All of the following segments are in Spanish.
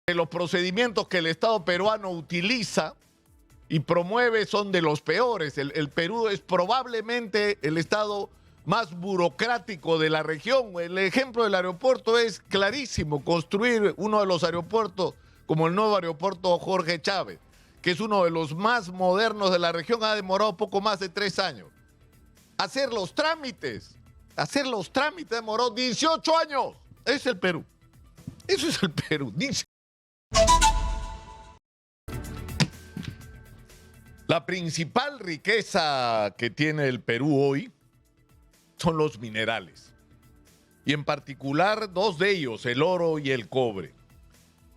que los procedimientos que el Estado peruano utiliza y promueve son de los peores. El Perú es probablemente el Estado más burocrático de la región. El ejemplo del aeropuerto es clarísimo. Construir uno de los aeropuertos como el nuevo aeropuerto Jorge Chávez, que es uno de los más modernos de la región, ha demorado poco más de 3 años. Hacer los trámites demoró 18 años. Es el Perú. Eso es el Perú. La principal riqueza que tiene el Perú hoy son los minerales. Y en particular 2 de ellos, el oro y el cobre.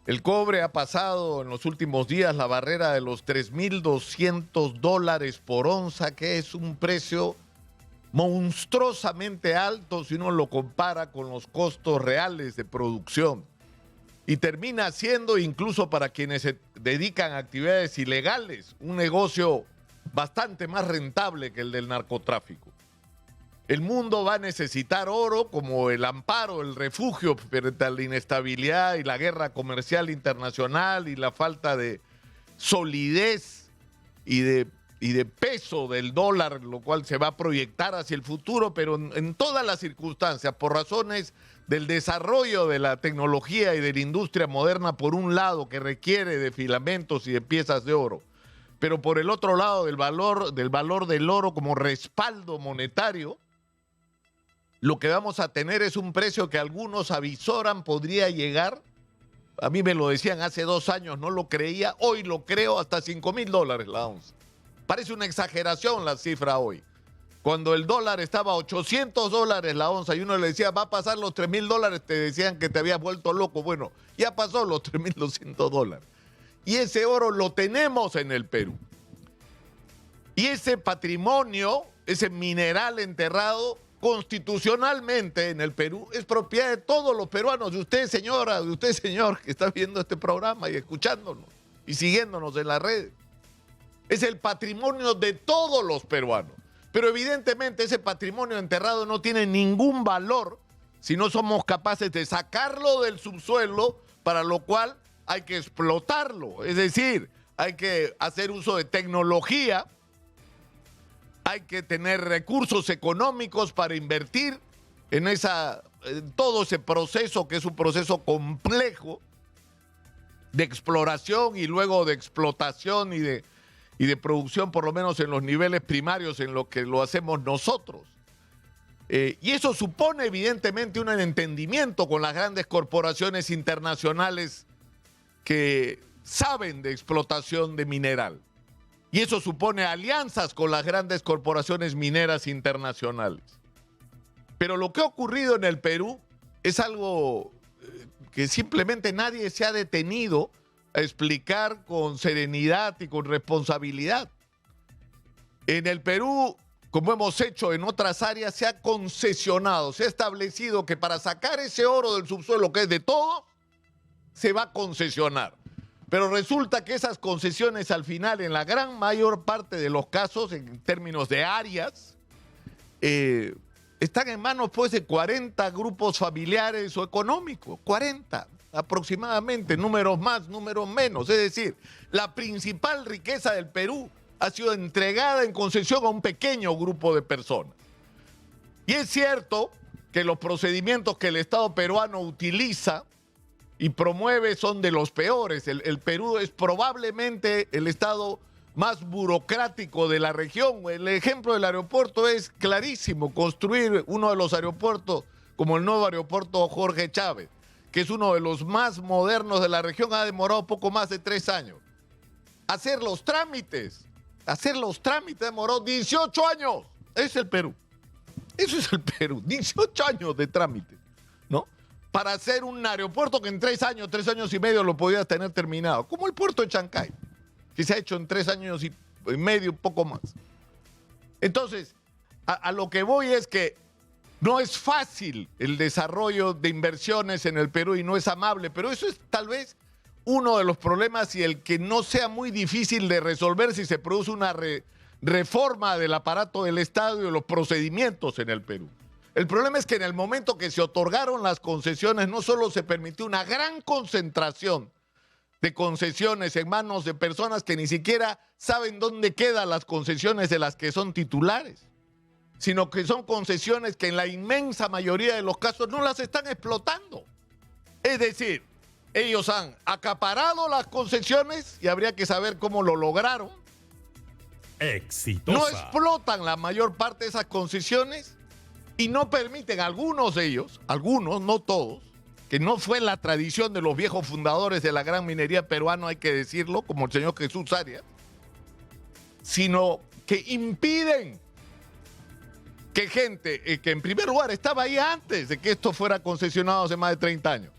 El cobre ha pasado en los últimos días la barrera de los $3,200 por onza, que es un precio monstruosamente alto si uno lo compara con los costos reales de producción. Y termina siendo, incluso para quienes se dedican a actividades ilegales, un negocio bastante más rentable que el del narcotráfico. El mundo va a necesitar oro como el amparo, el refugio frente a la inestabilidad y la guerra comercial internacional y la falta de solidez y de peso del dólar, lo cual se va a proyectar hacia el futuro, pero en todas las circunstancias, por razones del desarrollo de la tecnología y de la industria moderna, por un lado, que requiere de filamentos y de piezas de oro, pero por el otro lado, del valor del oro como respaldo monetario, lo que vamos a tener es un precio que algunos avisoran podría llegar, a mí me lo decían hace 2 años, no lo creía, hoy lo creo, hasta $5,000 la onza. Parece una exageración la cifra hoy. Cuando el dólar estaba a $800 la onza y uno le decía, va a pasar los $3,000, te decían que te habías vuelto loco. Bueno, ya pasó los $3,200. Y ese oro lo tenemos en el Perú. Y ese patrimonio, ese mineral enterrado, constitucionalmente en el Perú, es propiedad de todos los peruanos, de usted, señora, de usted, señor, que está viendo este programa y escuchándonos y siguiéndonos en las redes. Es el patrimonio de todos los peruanos. Pero evidentemente ese patrimonio enterrado no tiene ningún valor si no somos capaces de sacarlo del subsuelo, para lo cual hay que explotarlo. Es decir, hay que hacer uso de tecnología, hay que tener recursos económicos para invertir en todo ese proceso, que es un proceso complejo de exploración y luego de explotación y de producción, por lo menos en los niveles primarios en los que lo hacemos nosotros. Y eso supone evidentemente un entendimiento con las grandes corporaciones internacionales que saben de explotación de mineral. Y eso supone alianzas con las grandes corporaciones mineras internacionales. Pero lo que ha ocurrido en el Perú es algo que simplemente nadie se ha detenido a explicar con serenidad y con responsabilidad. En el Perú, como hemos hecho en otras áreas, se ha concesionado, se ha establecido que para sacar ese oro del subsuelo, que es de todo, se va a concesionar. Pero resulta que esas concesiones al final, en la gran mayor parte de los casos, en términos de áreas, están en manos pues de 40 grupos familiares o económicos, 40 aproximadamente, números más, números menos. Es decir, la principal riqueza del Perú ha sido entregada en concesión a un pequeño grupo de personas. Y es cierto que los procedimientos que el Estado peruano utiliza y promueve son de los peores. El Perú es probablemente el Estado más burocrático de la región. El ejemplo del aeropuerto es clarísimo. Construir uno de los aeropuertos como el nuevo aeropuerto Jorge Chávez, que es uno de los más modernos de la región, ha demorado poco más de 3 años. Hacer los trámites demoró 18 años. Es el Perú. Eso es el Perú. 18 años de trámite, ¿no? Para hacer un aeropuerto que en 3 años y medio lo podías tener terminado. Como el puerto de Chancay, que se ha hecho en 3 años y medio, poco más. Entonces, a lo que voy es que no es fácil el desarrollo de inversiones en el Perú y no es amable, pero eso es tal vez uno de los problemas y el que no sea muy difícil de resolver si se produce una reforma del aparato del Estado y de los procedimientos en el Perú. El problema es que en el momento que se otorgaron las concesiones no solo se permitió una gran concentración de concesiones en manos de personas que ni siquiera saben dónde quedan las concesiones de las que son titulares, sino que son concesiones que en la inmensa mayoría de los casos no las están explotando. Es decir, ellos han acaparado las concesiones y habría que saber cómo lo lograron. Exitosa. No explotan la mayor parte de esas concesiones y no permiten, algunos de ellos, algunos, no todos, que no fue la tradición de los viejos fundadores de la gran minería peruana, hay que decirlo, como el señor Jesús Arias, sino que impiden que gente que en primer lugar estaba ahí antes de que esto fuera concesionado hace más de 30 años.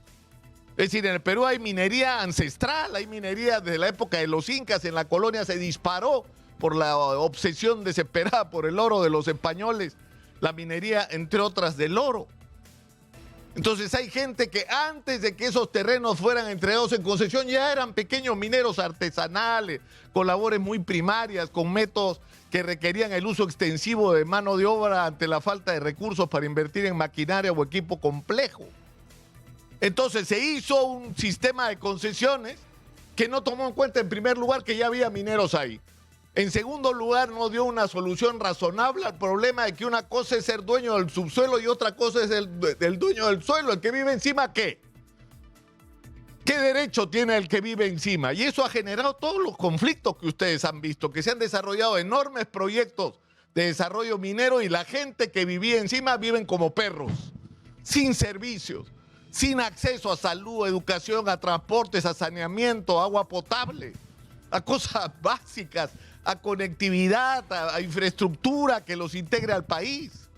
Es decir, en el Perú hay minería ancestral, hay minería desde la época de los incas, en la colonia se disparó por la obsesión desesperada por el oro de los españoles, la minería, entre otras, del oro. Entonces hay gente que antes de que esos terrenos fueran entregados en concesión ya eran pequeños mineros artesanales, con labores muy primarias, con métodos que requerían el uso extensivo de mano de obra ante la falta de recursos para invertir en maquinaria o equipo complejo. Entonces se hizo un sistema de concesiones que no tomó en cuenta en primer lugar que ya había mineros ahí. En segundo lugar, no dio una solución razonable al problema de que una cosa es ser dueño del subsuelo y otra cosa es el dueño del suelo. ¿El que vive encima qué? ¿Qué derecho tiene el que vive encima? Y eso ha generado todos los conflictos que ustedes han visto, que se han desarrollado enormes proyectos de desarrollo minero y la gente que vivía encima viven como perros, sin servicios, sin acceso a salud, educación, a transportes, a saneamiento, agua potable, a cosas básicas, a conectividad, a infraestructura que los integre al país.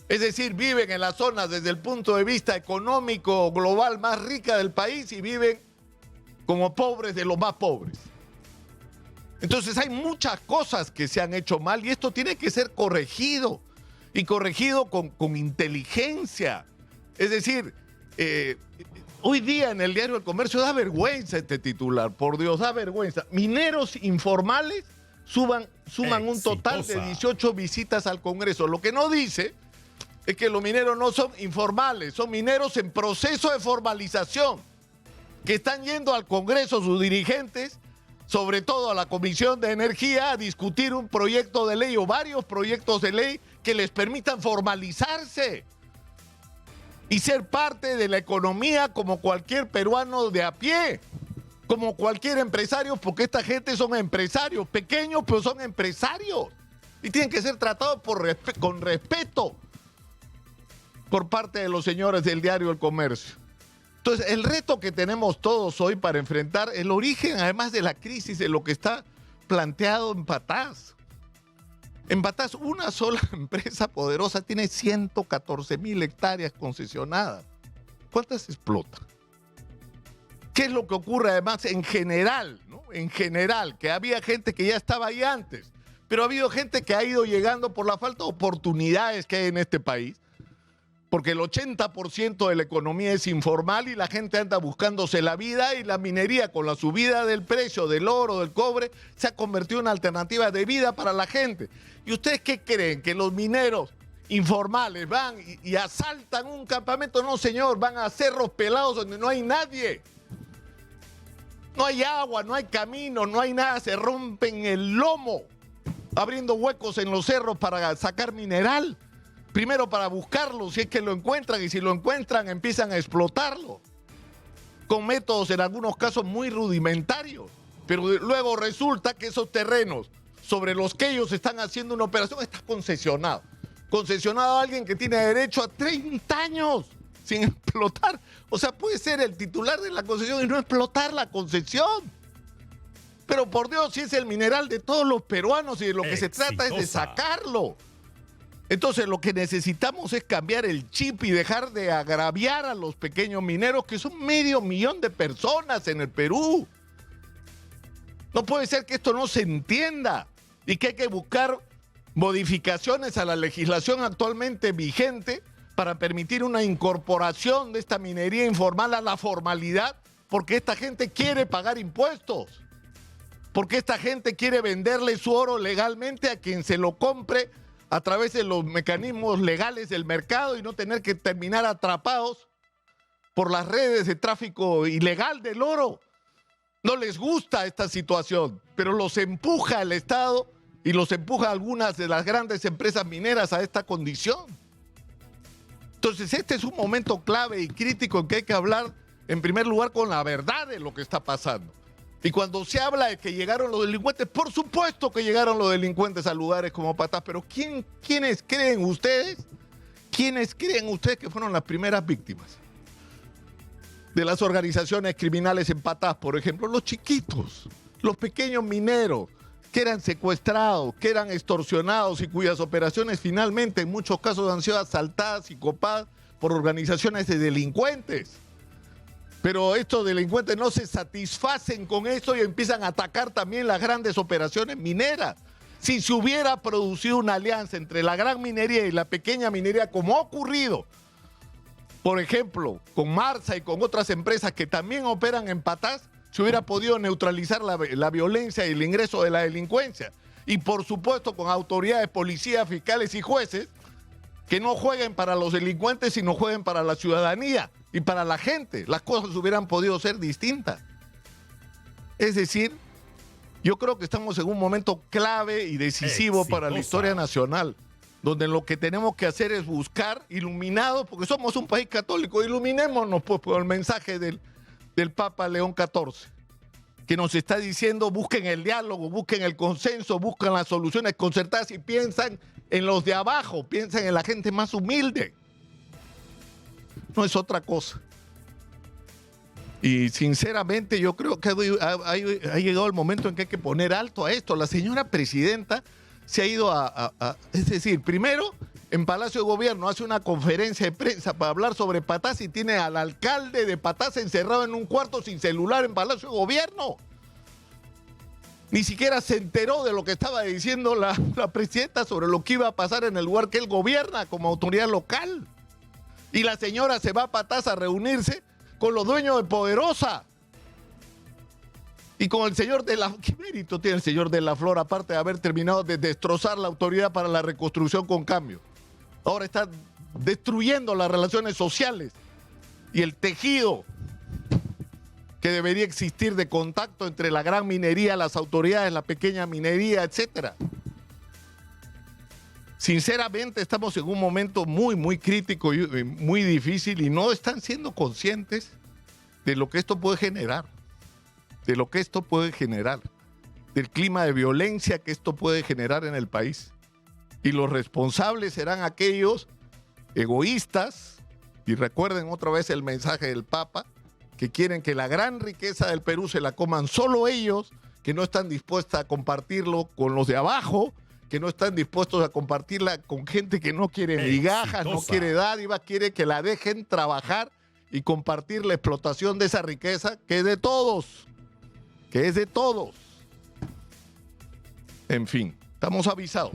Es decir, viven en las zonas desde el punto de vista económico global más rica del país y viven como pobres de los más pobres. Entonces hay muchas cosas que se han hecho mal y esto tiene que ser corregido y corregido con inteligencia. Es decir, hoy día en el diario El Comercio da vergüenza este titular, por Dios, da vergüenza. Mineros informales suman un total de 18 visitas al Congreso. Lo que no dice es que los mineros no son informales, son mineros en proceso de formalización, que están yendo al Congreso sus dirigentes, sobre todo a la Comisión de Energía, a discutir un proyecto de ley o varios proyectos de ley que les permitan formalizarse y ser parte de la economía como cualquier peruano de a pie, como cualquier empresario, porque esta gente son empresarios, pequeños, pero son empresarios. Y tienen que ser tratados con respeto por parte de los señores del diario El Comercio. Entonces, el reto que tenemos todos hoy para enfrentar el origen, además de la crisis, de lo que está planteado en Patás. En Patás, una sola empresa poderosa tiene 114,000 hectáreas concesionadas. ¿Cuántas explota? ¿Qué es lo que ocurre además en general, ¿no? En general, que había gente que ya estaba ahí antes, pero ha habido gente que ha ido llegando por la falta de oportunidades que hay en este país, porque el 80% de la economía es informal y la gente anda buscándose la vida y la minería con la subida del precio del oro, del cobre, se ha convertido en una alternativa de vida para la gente. ¿Y ustedes qué creen? ¿Que los mineros informales van y asaltan un campamento? No, señor, van a cerros pelados donde no hay nadie. No hay agua, no hay camino, no hay nada, se rompen el lomo abriendo huecos en los cerros para sacar mineral. Primero para buscarlo, si es que lo encuentran, y si lo encuentran empiezan a explotarlo. Con métodos en algunos casos muy rudimentarios. Pero luego resulta que esos terrenos sobre los que ellos están haciendo una operación está concesionado. Concesionado a alguien que tiene derecho a 30 años sin explotar. O sea, puede ser el titular de la concesión y no explotar la concesión. Pero por Dios, si es el mineral de todos los peruanos y de lo que se trata es de sacarlo. Entonces lo que necesitamos es cambiar el chip y dejar de agraviar a los pequeños mineros, que son 500,000 de personas en el Perú. No puede ser que esto no se entienda y que hay que buscar modificaciones a la legislación actualmente vigente para permitir una incorporación de esta minería informal a la formalidad, porque esta gente quiere pagar impuestos, porque esta gente quiere venderle su oro legalmente a quien se lo compre a través de los mecanismos legales del mercado y no tener que terminar atrapados por las redes de tráfico ilegal del oro. No les gusta esta situación, pero los empuja el Estado y los empuja algunas de las grandes empresas mineras a esta condición. Entonces, este es un momento clave y crítico en que hay que hablar, en primer lugar, con la verdad de lo que está pasando. Y cuando se habla de que llegaron los delincuentes, por supuesto que llegaron los delincuentes a lugares como Patás, pero ¿quiénes creen ustedes? ¿Quiénes creen ustedes que fueron las primeras víctimas de las organizaciones criminales en Patás? Por ejemplo, los chiquitos, los pequeños mineros que eran secuestrados, que eran extorsionados y cuyas operaciones finalmente en muchos casos han sido asaltadas y copadas por organizaciones de delincuentes. Pero estos delincuentes no se satisfacen con eso y empiezan a atacar también las grandes operaciones mineras. Si se hubiera producido una alianza entre la gran minería y la pequeña minería, como ha ocurrido, por ejemplo, con Marsa y con otras empresas que también operan en Patás, se hubiera podido neutralizar la violencia y el ingreso de la delincuencia. Y por supuesto con autoridades, policías, fiscales y jueces que no jueguen para los delincuentes, sino jueguen para la ciudadanía y para la gente. Las cosas hubieran podido ser distintas. Es decir, yo creo que estamos en un momento clave y decisivo para la historia nacional, donde lo que tenemos que hacer es buscar iluminados, porque somos un país católico, iluminémonos pues por el mensaje del Papa León XIV, que nos está diciendo busquen el diálogo, busquen el consenso, busquen las soluciones concertadas y piensan en los de abajo, piensan en la gente más humilde. No es otra cosa. Y sinceramente yo creo que ha llegado el momento en que hay que poner alto a esto. La señora presidenta se ha ido es decir, primero en Palacio de Gobierno hace una conferencia de prensa para hablar sobre Patás y tiene al alcalde de Patás encerrado en un cuarto sin celular en Palacio de Gobierno. Ni siquiera se enteró de lo que estaba diciendo la presidenta sobre lo que iba a pasar en el lugar que él gobierna como autoridad local. Y la señora se va a Patás a reunirse con los dueños de Poderosa. Y con el señor de la... ¿Qué mérito tiene el señor de la Flor, aparte de haber terminado de destrozar la autoridad para la reconstrucción con cambio? Ahora está destruyendo las relaciones sociales y el tejido que debería existir de contacto entre la gran minería, las autoridades, la pequeña minería, etcétera. Sinceramente estamos en un momento muy, muy crítico y muy difícil y no están siendo conscientes de lo que esto puede generar, del clima de violencia que esto puede generar en el país. Y los responsables serán aquellos egoístas, y recuerden otra vez el mensaje del Papa, que quieren que la gran riqueza del Perú se la coman solo ellos, que no están dispuestos a compartirlo con los de abajo, que no están dispuestos a compartirla con gente que no quiere migajas, no quiere dádivas, quiere que la dejen trabajar y compartir la explotación de esa riqueza que es de todos, En fin, estamos avisados.